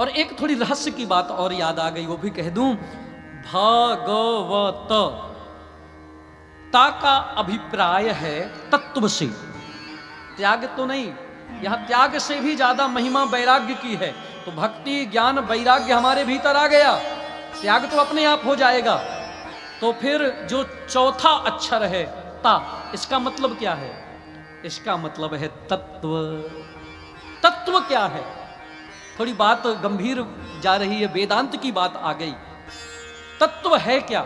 और एक थोड़ी रहस्य की बात और याद आ गई, वो भी कह दूं। भागवत ता का अभिप्राय है तत्व से, त्याग तो नहीं। यहां त्याग से भी ज्यादा महिमा वैराग्य की है। तो भक्ति ज्ञान वैराग्य हमारे भीतर आ गया, त्याग तो अपने आप हो जाएगा। तो फिर जो चौथा अक्षर है ता, इसका मतलब क्या है? इसका मतलब है तत्व। तत्व क्या है? थोड़ी बात गंभीर जा रही है, वेदांत की बात आ गई। तत्व है क्या?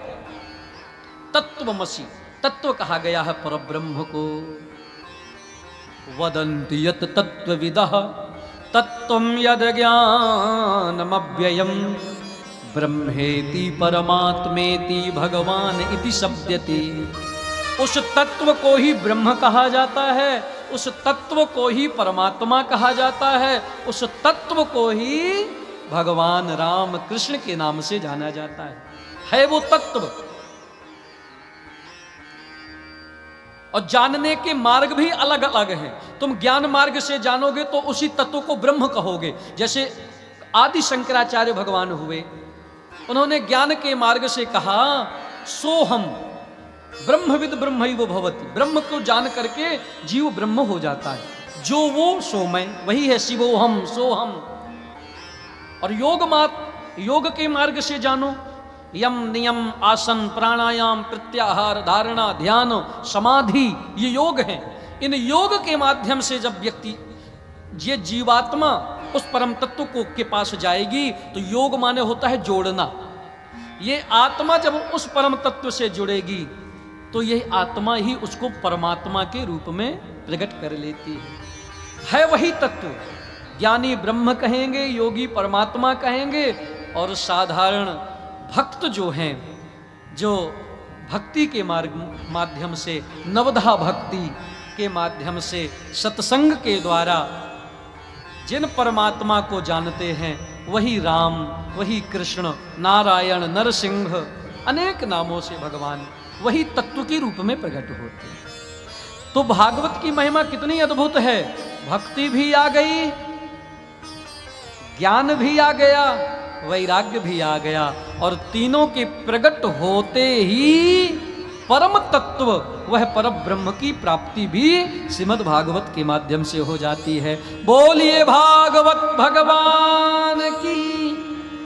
तत्वमसि, तत्व कहा गया है परब्रह्म को। वदन्ति यत् तत्त्वविदः तत्त्वं यद् ज्ञानमव्ययम् ब्रह्मेति परमात्मेति भगवान इति शब्दति। उस तत्व को ही ब्रह्म कहा जाता है, उस तत्व को ही परमात्मा कहा जाता है, उस तत्व को ही भगवान राम कृष्ण के नाम से जाना जाता है वो तत्व। और जानने के मार्ग भी अलग अलग हैं। तुम ज्ञान मार्ग से जानोगे तो उसी तत्व को ब्रह्म कहोगे। जैसे आदि शंकराचार्य भगवान हुए, उन्होंने ज्ञान के मार्ग से कहा सोहम ब्रह्मविद ब्रह्मैव भवति। ब्रह्म को जान करके जीव ब्रह्म हो जाता है। जो वो सो मैं, वही है शिवोहम सोहम। और योग के मार्ग से जानो, यम नियम आसन प्राणायाम प्रत्याहार धारणा ध्यान समाधि, ये योग हैं। इन योग के माध्यम से जब व्यक्ति, ये जीवात्मा उस परम तत्व को के पास जाएगी, तो योग माने होता है जोड़ना। ये आत्मा जब उस परम तत्व से जुड़ेगी तो यह आत्मा ही उसको परमात्मा के रूप में प्रकट कर लेती है वही तत्व। ज्ञानी ब्रह्म कहेंगे, योगी परमात्मा कहेंगे, और साधारण भक्त जो हैं, जो भक्ति के माध्यम से, नवधा भक्ति के माध्यम से, सत्संग के द्वारा जिन परमात्मा को जानते हैं, वही राम, वही कृष्ण, नारायण, नरसिंह, अनेक नामों से भगवान वही तत्व के रूप में प्रकट होते हैं। तो भागवत की महिमा कितनी अद्भुत है। भक्ति भी आ गई, ज्ञान भी आ गया, वैराग्य भी आ गया, और तीनों के प्रकट होते ही परम तत्व, वह परम ब्रह्म की प्राप्ति भी श्रीमद् भागवत के माध्यम से हो जाती है। बोलिए भागवत भगवान की।